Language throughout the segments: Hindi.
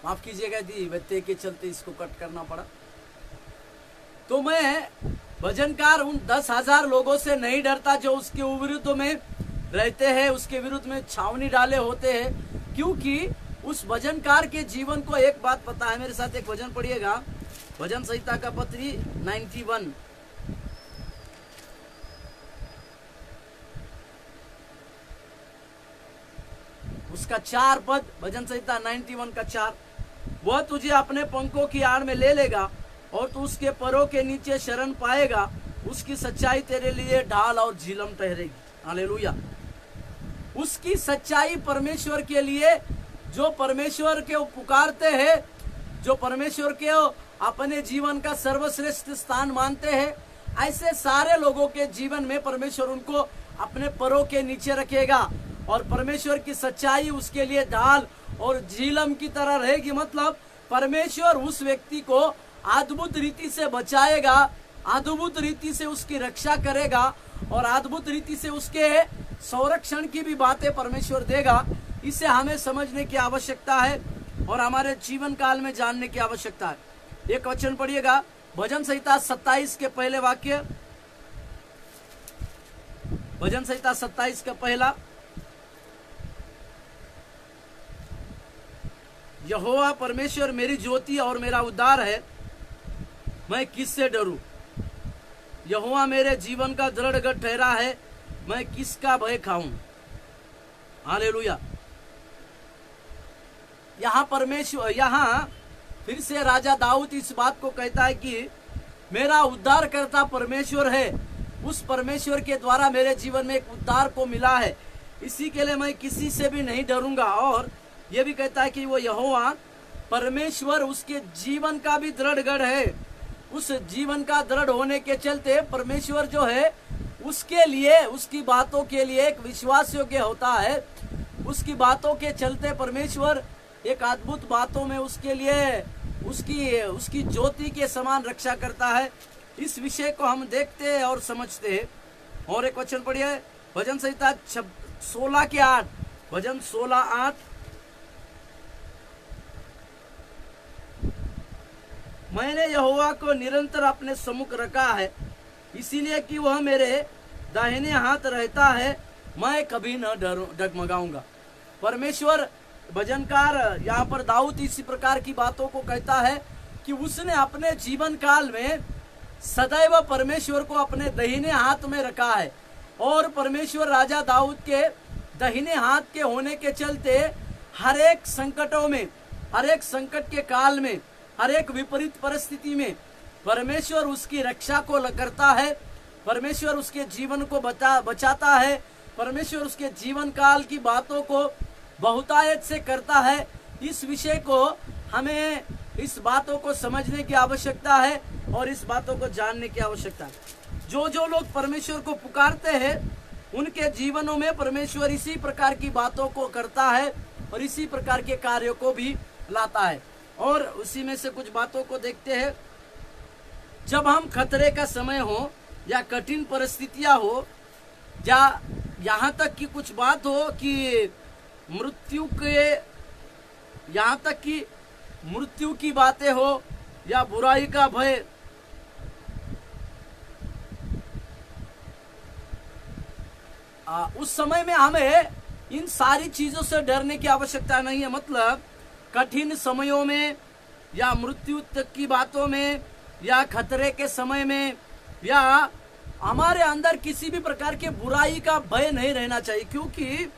माफ कीजिएगा दी व्यत्यय के चलते इसको कट करना पड़ा। तो मैं भजनकार उन 10,000 लोगों से नहीं डरता जो उसके विरुद्ध में रहते हैं, उसके विरुद्ध में छावनी डाले होते हैं, क्योंकि उस भजनकार के जीवन को एक बात पता है। मेरे साथ एक भजन पढ़िएगा, भजन संहिता का पत्री 91, उसका 4 पद, भजन संहिता 91 का 4। वह तुझे अपने पंखों की आड़ में ले लेगा और तू उसके परों के नीचे शरण पाएगा। उसकी सच्चाई तेरे लिए ढाल और झिलम ठहरेगी। हालेलुया। उसकी सच्चाई परमेश्वर के लिए, जो परमेश्वर के पुकारते हैं, जो परमेश्वर के अपने जीवन का सर्वश्रेष्ठ स्थान मानते हैं, ऐसे सारे लोगों के जीवन में परमेश्वर उनको अपने परों के नीचे रखेगा और परमेश्वर की सच्चाई उसके लिए ढाल और झिलम की तरह रहेगी। मतलब परमेश्वर उस व्यक्ति को अद्भुत रीति से बचाएगा, अद्भुत रीति से उसकी रक्षा करेगा और अद्भुत रीति से उसके संरक्षण की भी बातें परमेश्वर देगा। इसे हमें समझने की आवश्यकता है और हमारे जीवन काल में जानने की आवश्यकता है। एक वचन पढ़िएगा, भजन संहिता 27 के पहले वाक्य, भजन संहिता 27 का पहला। यहोवा परमेश्वर मेरी ज्योति और मेरा उद्धार है, मैं किससे डरूं। यहोवा मेरे जीवन का दृढ़ गढ़ ठहरा है, मैं किसका भय खाऊं। हालेलुया। यहाँ परमेश्वर, यहाँ फिर से राजा दाऊद इस बात को कहता है कि मेरा उद्धार करता परमेश्वर है, उस परमेश्वर के द्वारा मेरे जीवन में एक उद्धार को मिला है, इसी के लिए मैं किसी से भी नहीं डरूंगा। और ये भी कहता है कि वो यहोवा परमेश्वर उसके जीवन का भी दृढ़ गढ़ है। उस जीवन का दृढ़ होने के चलते परमेश्वर जो है उसके लिए, उसकी बातों के लिए एक विश्वास योग्य होता है। उसकी बातों के चलते परमेश्वर एक अद्भुत बातों में उसके लिए उसकी ज्योति के समान रक्षा करता है। इस विषय को हम देखते हैं और समझते हैं। और एक वचन पढ़िए, भजन संहिता 16 के 8, भजन 16:8। मैंने यहोवा को निरंतर अपने सम्मुख रखा है, इसीलिए कि वह मेरे दाहिने हाथ रहता है, मैं कभी न डगमगाऊंगा। परमेश्वर, भजनकार यहाँ पर दाऊद इसी प्रकार की बातों को कहता है कि उसने अपने जीवन काल में सदैव परमेश्वर को अपने दाहिने हाथ में रखा है। और परमेश्वर राजा दाऊद के दाहिने हाथ के होने के चलते हर एक संकटों में, हर एक संकट के काल में, हर एक विपरीत परिस्थिति में परमेश्वर उसकी रक्षा को करता है। परमेश्वर उसके जीवन को बचाता है। परमेश्वर उसके जीवन काल की बातों को बहुतायत से करता है। इस विषय को हमें, इस बातों को समझने की आवश्यकता है और इस बातों को जानने की आवश्यकता है। जो जो लोग परमेश्वर को पुकारते हैं उनके जीवनों में परमेश्वर इसी प्रकार की बातों को करता है और इसी प्रकार के कार्यों को भी लाता है। और उसी में से कुछ बातों को देखते हैं। जब हम खतरे का समय हो या कठिन परिस्थितियां हो या यहाँ तक कि कुछ बात हो कि मृत्यु के, यहाँ तक कि मृत्यु की बातें हो या बुराई का भय, उस समय में हमें इन सारी चीजों से डरने की आवश्यकता नहीं है। मतलब कठिन समयों में या मृत्यु तक की बातों में या खतरे के समय में या हमारे अंदर किसी भी प्रकार के बुराई का भय नहीं रहना चाहिए, क्योंकि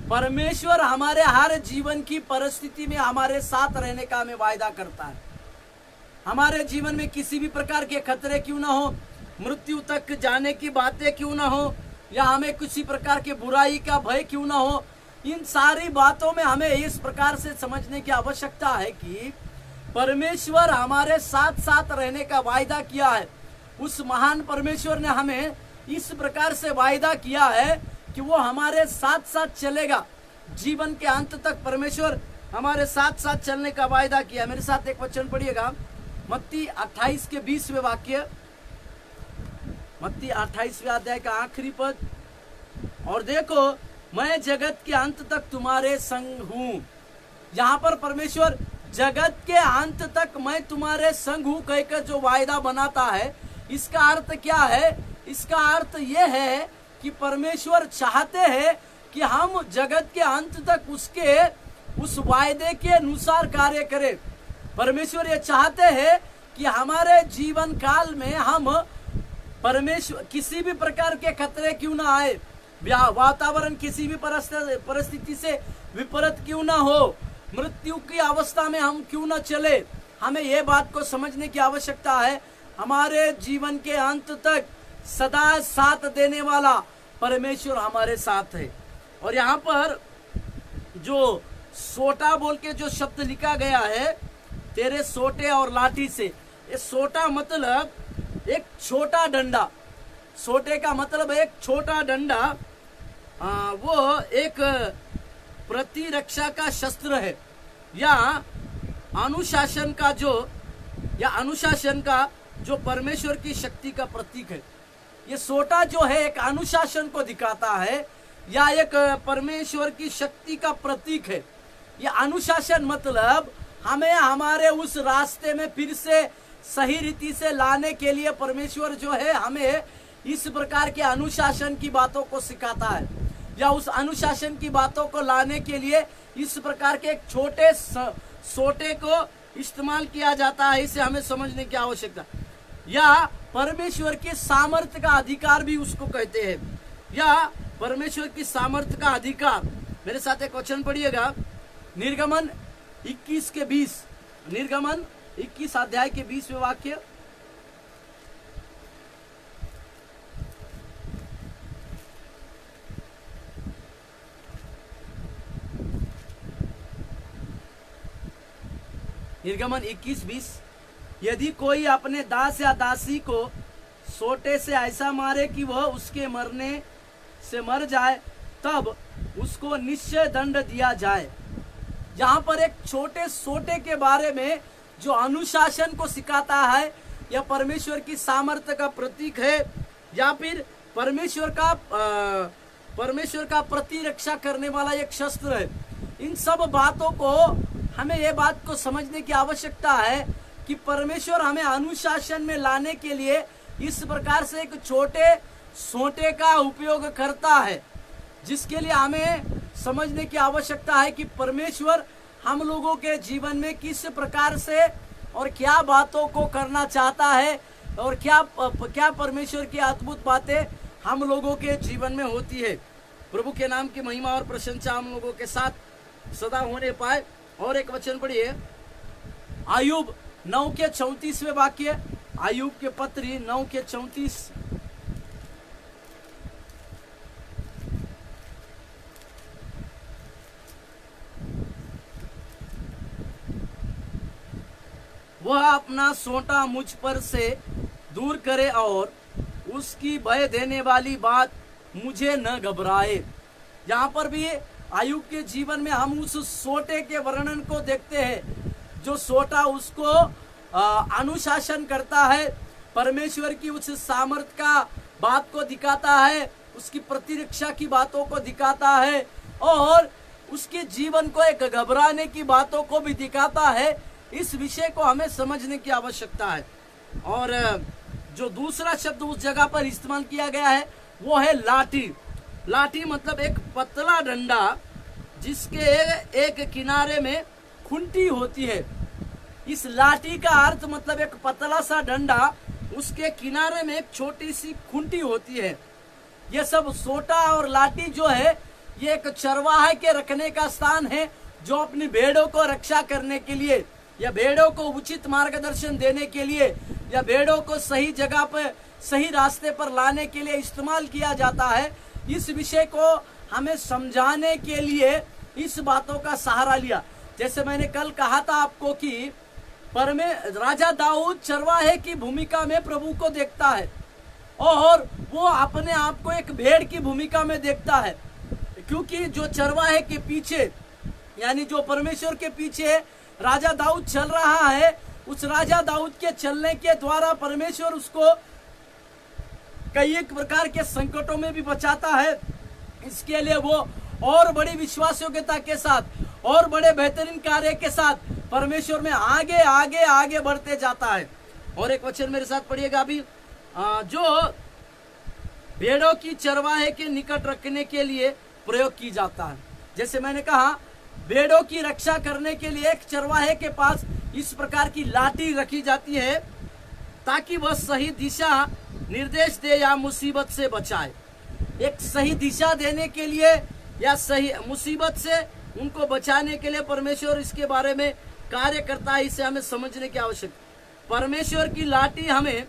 परमेश्वर हमारे हर जीवन की परिस्थिति में हमारे साथ रहने का हमें वायदा करता है। हमारे जीवन में किसी भी प्रकार के खतरे क्यों ना हो, मृत्यु तक जाने की बातें क्यों ना हो या हमें किसी प्रकार के बुराई का भय क्यों ना हो, इन सारी बातों में हमें इस प्रकार से समझने की आवश्यकता है कि परमेश्वर हमारे साथ साथ रहने का वायदा किया है। उस महान परमेश्वर ने हमें इस प्रकार से वायदा किया है कि वो हमारे साथ साथ चलेगा। जीवन के अंत तक परमेश्वर हमारे साथ साथ चलने का वायदा किया। मेरे साथ एक वचन पढ़िएगा, मत्ती 28 के 20वें वाक्य, मत्ती 28वें अध्याय का आखिरी पद। और देखो, मैं जगत के अंत तक तुम्हारे संग हूँ, यहाँ पर परमेश्वर जगत के अंत तक मैं तुम्हारे संग हूँ कहकर जो वायदा बनाता है, इसका अर्थ क्या है? इसका अर्थ यह है कि परमेश्वर चाहते हैं कि हम जगत के अंत तक उसके उस वायदे के अनुसार कार्य करें। परमेश्वर ये चाहते हैं कि हमारे जीवन काल में हम परमेश्वर किसी भी प्रकार के खतरे क्यों ना आए, वातावरण किसी भी परिस्थिति से विपरीत क्यों ना हो, मृत्यु की अवस्था में हम क्यों ना चले, हमें यह बात को समझने की आवश्यकता है हमारे जीवन के अंत तक सदा साथ देने वाला परमेश्वर हमारे साथ है। और यहाँ पर जो सोटा बोल के जो शब्द लिखा गया है, तेरे सोटे और लाठी से, ये सोटा मतलब एक छोटा डंडा, सोटे का मतलब एक छोटा डंडा, वो एक प्रतिरक्षा का शस्त्र है या अनुशासन का जो परमेश्वर की शक्ति का प्रतीक है। ये सोटा जो है एक अनुशासन को दिखाता है या एक परमेश्वर की शक्ति का प्रतीक है। ये अनुशासन मतलब हमें हमारे उस रास्ते में फिर से सही रीति से लाने के लिए परमेश्वर जो है हमें इस प्रकार के अनुशासन की बातों को सिखाता है, या उस अनुशासन की बातों को लाने के लिए इस प्रकार के एक छोटे सोटे को इस्तेमाल किया जाता है। इसे हमें समझने की आवश्यकता, या परमेश्वर के सामर्थ्य का अधिकार भी उसको कहते हैं, या परमेश्वर की सामर्थ्य का अधिकार। मेरे साथ एक वचन पढ़िएगा, निर्गमन 21 के 20, निर्गमन 21 अध्याय के 20वें वाक्य। निर्गमन 21:20, यदि कोई अपने दास या दासी को सोटे से ऐसा मारे कि वह उसके मरने से मर जाए, तब उसको निश्चय दंड दिया जाए। यहाँ पर एक छोटे सोटे के बारे में जो अनुशासन को सिखाता है, यह परमेश्वर की सामर्थ्य का प्रतीक है, या फिर परमेश्वर का प्रतिरक्षा करने वाला एक शस्त्र है। इन सब बातों को हमें यह बात को समझने की आवश्यकता है कि परमेश्वर हमें अनुशासन में लाने के लिए इस प्रकार से एक छोटे सोटे का उपयोग करता है, जिसके लिए हमें समझने की आवश्यकता है कि परमेश्वर हम लोगों के जीवन में किस प्रकार से और क्या बातों को करना चाहता है, और क्या परमेश्वर की अद्भुत बातें हम लोगों के जीवन में होती है। प्रभु के नाम की महिमा और प्रशंसा हम लोगों के साथ सदा होने पाए। और एक वचन पढ़िए, आयुब 9 के 34वें वाक्य, आयुब के पत्री 9 के 34। वह अपना सोटा मुझ पर से दूर करे और उसकी भय देने वाली बात मुझे न घबराए। यहाँ पर भी आयुब के जीवन में हम उस सोटे के वर्णन को देखते हैं, जो सोटा उसको अनुशासन करता है, परमेश्वर की उस सामर्थ्य का बात को दिखाता है, उसकी प्रतिरक्षा की बातों को दिखाता है, और उसके जीवन को एक घबराने की बातों को भी दिखाता है। इस विषय को हमें समझने की आवश्यकता है। और जो दूसरा शब्द उस जगह पर इस्तेमाल किया गया है वो है लाठी। लाठी मतलब एक पतला डंडा जिसके एक किनारे में खुंटी होती है। इस लाठी का अर्थ मतलब एक पतला सा डंडा, उसके किनारे में एक छोटी सी खुंटी होती है। ये सब सोटा और लाठी जो है ये एक चरवाहे के रखने का स्थान है, जो अपनी भेड़ों को रक्षा करने के लिए या भेड़ों को उचित मार्गदर्शन देने के लिए या भेड़ों को सही जगह पर सही रास्ते पर लाने के लिए इस्तेमाल किया जाता है। इस विषय को हमें समझाने के लिए इस बातों का सहारा लिया। जैसे मैंने कल कहा था आपको कि राजा दाऊद चरवाहे की भूमिका में प्रभु को देखता है और वो अपने आप को एक भेड़ की भूमिका में देखता है, क्योंकि जो चरवाहे के पीछे यानी जो परमेश्वर के पीछे राजा दाऊद चल रहा है, उस राजा दाऊद के चलने के द्वारा परमेश्वर उसको कई एक प्रकार के संकटों में भी बचाता है। इसके लिए वो और बड़ी विश्वास योग्यता के साथ और बड़े बेहतरीन कार्य के साथ परमेश्वर में आगे आगे आगे बढ़ते जाता है। और एक वचन मेरे साथ पढ़िएगा अभी, जो भेड़ों की चरवाहे के निकट रखने के लिए प्रयोग की जाता है। जैसे मैंने कहा, भेड़ों की रक्षा करने के लिए एक चरवाहे के पास इस प्रकार की लाठी रखी जाती है ताकि वह सही दिशा निर्देश दे या मुसीबत से बचाए। एक सही दिशा देने के लिए या सही मुसीबत से उनको बचाने के लिए परमेश्वर इसके बारे में कार्य करता है। इसे हमें समझने की आवश्यकता। परमेश्वर की लाठी हमें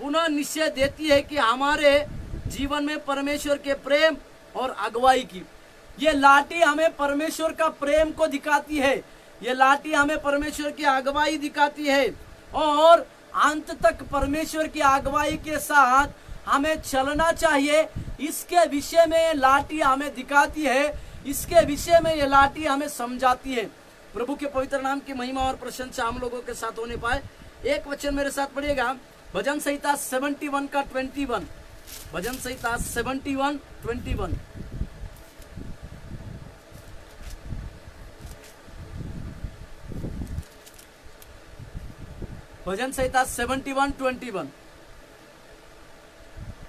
पुनः निश्चय देती है कि हमारे जीवन में परमेश्वर के प्रेम और अगुवाई की। ये लाठी हमें परमेश्वर का प्रेम को दिखाती है, ये लाठी हमें परमेश्वर की अगुवाई दिखाती है और अंत तक परमेश्वर की अगुवाई के साथ हमें चलना चाहिए। इसके विषय में ये लाठी हमें दिखाती है, इसके विषय में ये लाठी हमें समझाती है। प्रभु के पवित्र नाम की महिमा और प्रशंसा हम लोगों के साथ होने पाए। एक वचन मेरे साथ पढ़िएगा, भजन संहिता 71 का 21। भजन संहिता 71:21। भजन संहिता 71:21।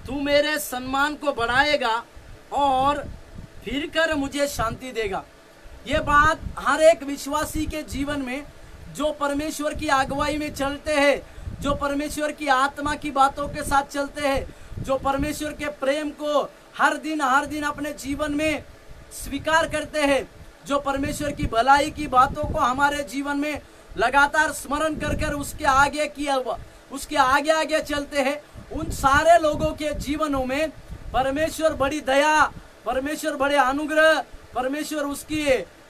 तू मेरे सम्मान को बढ़ाएगा और फिर कर मुझे शांति देगा। ये बात हर एक विश्वासी के जीवन में, जो परमेश्वर की अगुवाई में चलते हैं, जो परमेश्वर की आत्मा की बातों के साथ चलते हैं, जो परमेश्वर के प्रेम को हर दिन अपने जीवन में स्वीकार करते हैं, जो परमेश्वर की भलाई की बातों को हमारे जीवन में लगातार स्मरण कर उसके आगे आगे चलते हैं, उन सारे लोगों के जीवनों में परमेश्वर बड़ी दया, परमेश्वर बड़े अनुग्रह, परमेश्वर उसकी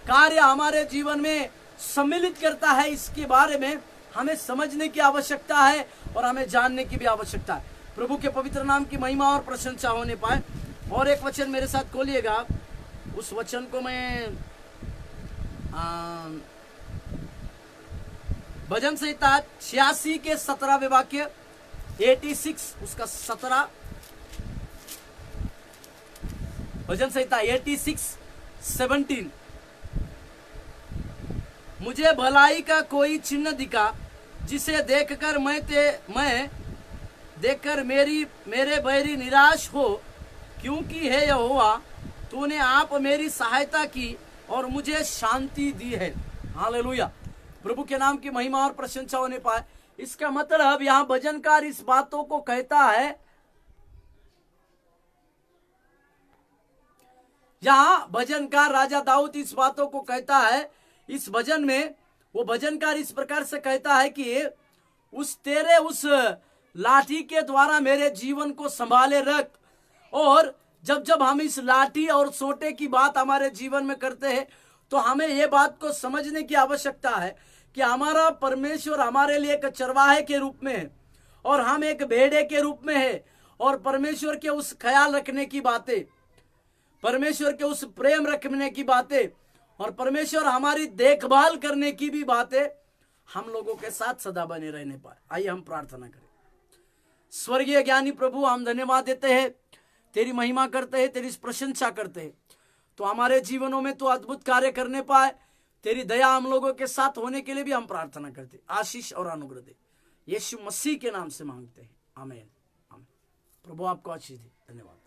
कार्य हमारे जीवन में सम्मिलित करता है। इसके बारे में हमें समझने की आवश्यकता है और हमें जानने की भी आवश्यकता है। प्रभु के पवित्र नाम की महिमा और प्रशंसा होने पाए। और एक वचन मेरे साथ खोलिएगा, उस वचन को मैं भजन संहिता 86 के 17वें वाक्य, 86 उसका 17, भजन संहिता 86:17। मुझे भलाई का कोई चिन्ह दिखा जिसे देखकर देखकर मेरे बैरी निराश हो, क्योंकि हे यहोवा तूने आप मेरी सहायता की और मुझे शांति दी है। हालेलुया। प्रभु के नाम की महिमा और प्रशंसा होने पाए। इसका मतलब यहाँ भजनकार इस बातों को कहता है, यहाँ भजनकार राजा दाऊद इस बातों को कहता है। इस भजन में वो भजनकार इस प्रकार से कहता है कि उस लाठी के द्वारा मेरे जीवन को संभाले रख। और जब हम इस लाठी और सोटे की बात हमारे जीवन में करते हैं तो हमें यह बात को समझने की आवश्यकता है कि हमारा परमेश्वर हमारे लिए एक चरवाहे के रूप में है और हम एक भेड़े के रूप में है। और परमेश्वर के उस ख्याल रखने की बातें, परमेश्वर के उस प्रेम रखने की बातें और परमेश्वर हमारी देखभाल करने की भी बातें हम लोगों के साथ सदा बने रहने पाए। आइए हम प्रार्थना करें। स्वर्गीय ज्ञानी प्रभु, हम धन्यवाद देते हैं, तेरी महिमा करते हैं, तेरी प्रशंसा करते हैं। तो हमारे जीवनों में तो अद्भुत कार्य करने पाए, तेरी दया हम लोगों के साथ होने के लिए भी हम प्रार्थना करते हैं। आशीष और अनुग्रह दे, यीशु मसीह के नाम से मांगते हैं, आमीन। आमीन। प्रभु आपको आशीष दे। धन्यवाद।